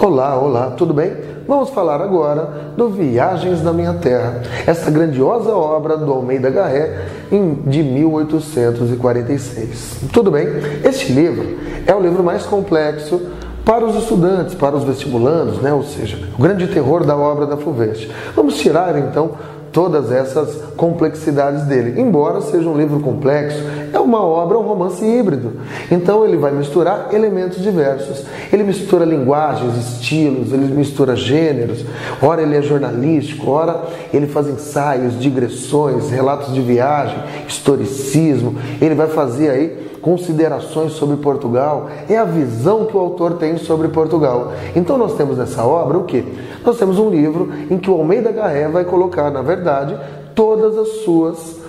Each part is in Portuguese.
Olá, olá, tudo bem? Vamos falar agora do Viagens na Minha Terra, essa grandiosa obra do Almeida Garrett de 1846. Tudo bem? Este livro é o livro mais complexo para os estudantes, para os vestibulandos, né? Ou seja, o grande terror da obra da FUVEST. Vamos tirar então todas essas complexidades dele. Embora seja um livro complexo, é uma obra, um romance híbrido. Então ele vai misturar elementos diversos. Ele mistura linguagens, estilos, ele mistura gêneros. Ora ele é jornalístico, ora ele faz ensaios, digressões, relatos de viagem, historicismo. Ele vai fazer aí considerações sobre Portugal. É a visão que o autor tem sobre Portugal. Então nós temos nessa obra o quê? Nós temos um livro em que o Almeida Garrett vai colocar, na verdade, todas as suas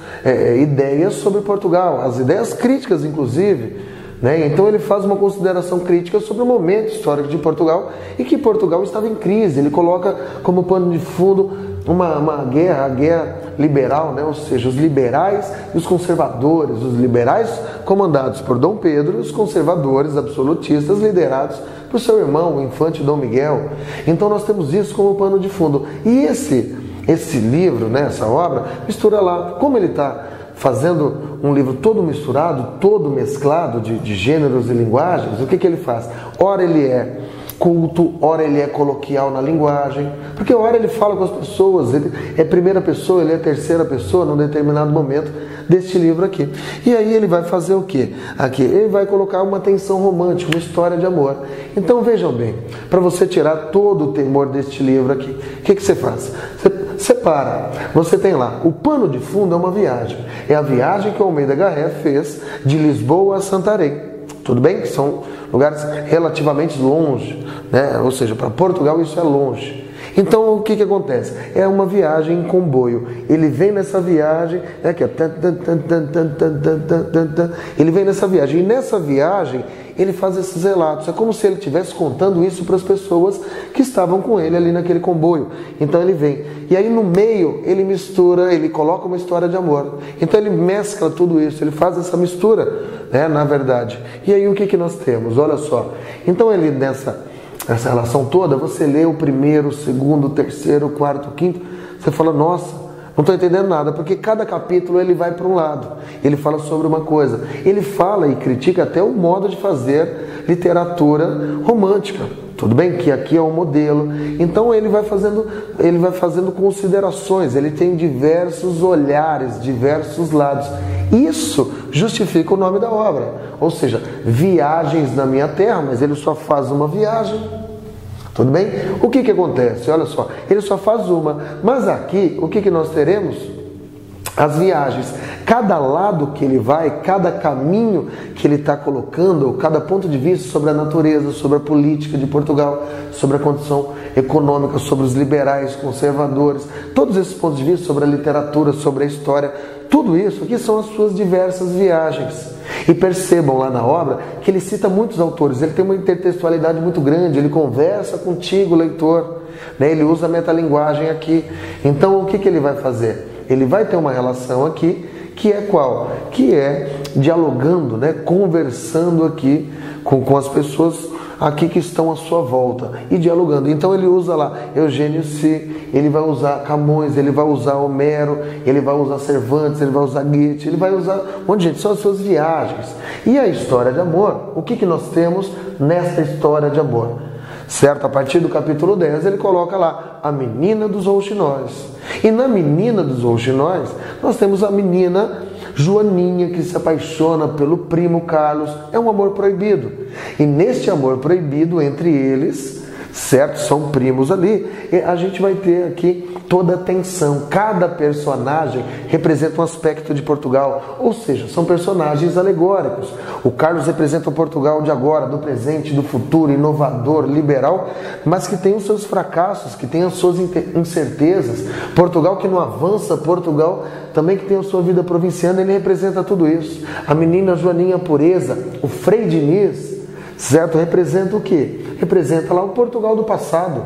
ideias sobre Portugal, as ideias críticas, inclusive, né? Então ele faz uma consideração crítica sobre o momento histórico de Portugal e que Portugal estava em crise. Ele coloca como pano de fundo uma guerra, a guerra liberal, né? Ou seja, os liberais e os conservadores, os liberais comandados por Dom Pedro e os conservadores absolutistas liderados por seu irmão, o infante Dom Miguel. Então nós temos isso como pano de fundo. E esse livro, né, essa obra, mistura lá, como ele está fazendo um livro todo misturado, todo mesclado de gêneros e linguagens, o que ele faz? Ora ele é culto, ora ele é coloquial na linguagem, porque ora ele fala com as pessoas, ele é primeira pessoa, ele é terceira pessoa num determinado momento deste livro aqui. E aí ele vai fazer o quê? Aqui ele vai colocar uma tensão romântica, uma história de amor. Então vejam bem, para você tirar todo o temor deste livro aqui, o que você faz? Você separa, você tem lá, o pano de fundo é uma viagem, é a viagem que o Almeida Garrett fez de Lisboa a Santarém. Tudo bem? Que são lugares relativamente longe, né? Ou seja, para Portugal isso é longe. Então o que acontece? É uma viagem em comboio. Ele vem nessa viagem, né, que é ele vem nessa viagem, e nessa viagem ele faz esses relatos. É como se ele estivesse contando isso para as pessoas que estavam com ele ali naquele comboio. Então ele vem. E aí no meio ele mistura, ele coloca uma história de amor. Então ele mescla tudo isso, ele faz essa mistura, né, na verdade. E aí o que nós temos? Olha só. Então ele nessa relação toda, você lê o primeiro, o segundo, o terceiro, o quarto, o quinto, você fala, nossa, não estou entendendo nada, porque cada capítulo ele vai para um lado, ele fala sobre uma coisa, ele fala e critica até o modo de fazer literatura romântica. Tudo bem que aqui é um modelo, então ele vai fazendo considerações, ele tem diversos olhares, diversos lados. Isso justifica o nome da obra, ou seja, Viagens na Minha Terra, mas ele só faz uma viagem. Tudo bem? O que acontece? Olha só, ele só faz uma, mas aqui o que nós teremos? As viagens, cada lado que ele vai, cada caminho que ele está colocando, cada ponto de vista sobre a natureza, sobre a política de Portugal, sobre a condição econômica, sobre os liberais, conservadores, todos esses pontos de vista sobre a literatura, sobre a história, tudo isso aqui são as suas diversas viagens. E percebam lá na obra que ele cita muitos autores, ele tem uma intertextualidade muito grande, ele conversa contigo, leitor, né? Ele usa a metalinguagem aqui. Então o que ele vai fazer? Ele vai ter uma relação aqui, que é qual? Que é dialogando, né? Conversando aqui com as pessoas aqui que estão à sua volta e dialogando. Então ele usa lá Eugênio Si, ele vai usar Camões, ele vai usar Homero, ele vai usar Cervantes, ele vai usar Goethe, ele vai usar um monte de gente, são as suas viagens. E a história de amor, o que nós temos nesta história de amor? Certo? A partir do capítulo 10 ele coloca lá a menina dos rouxinóis. E na menina dos rouxinóis nós temos a menina Joaninha que se apaixona pelo primo Carlos. É um amor proibido. E neste amor proibido entre eles, certo? São primos ali. E a gente vai ter aqui toda a tensão. Cada personagem representa um aspecto de Portugal. Ou seja, são personagens alegóricos. O Carlos representa o Portugal de agora, do presente, do futuro, inovador, liberal, mas que tem os seus fracassos, que tem as suas incertezas. Portugal que não avança, Portugal também que tem a sua vida provinciana, ele representa tudo isso. A menina Joaninha Pureza, o Frei Diniz, certo? Representa o quê? Representa lá o Portugal do passado,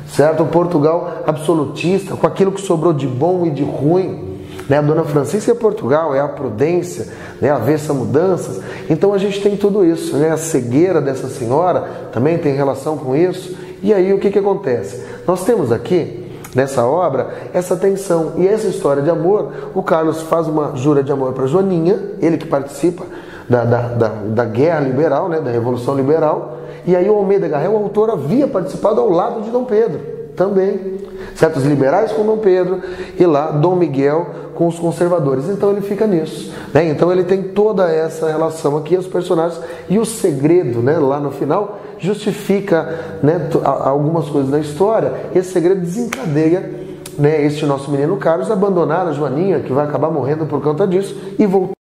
certo? O Portugal absolutista, com aquilo que sobrou de bom e de ruim, né? A Dona Francisca é Portugal, é a prudência, né? Avessa mudanças. Então a gente tem tudo isso, né? A cegueira dessa senhora também tem relação com isso. E aí o que acontece? Nós temos aqui, nessa obra, essa tensão e essa história de amor. O Carlos faz uma jura de amor para Joaninha, ele que participa da guerra liberal, né, da Revolução Liberal. E aí o Almeida Garrel, o autor, havia participado ao lado de Dom Pedro também. Certos liberais com Dom Pedro e lá Dom Miguel com os conservadores. Então ele fica nisso, né? Então ele tem toda essa relação aqui, os personagens, e o segredo, né, lá no final justifica, né, algumas coisas na história. Esse segredo desencadeia, né, este nosso menino Carlos abandonar a Joaninha, que vai acabar morrendo por conta disso, e voltar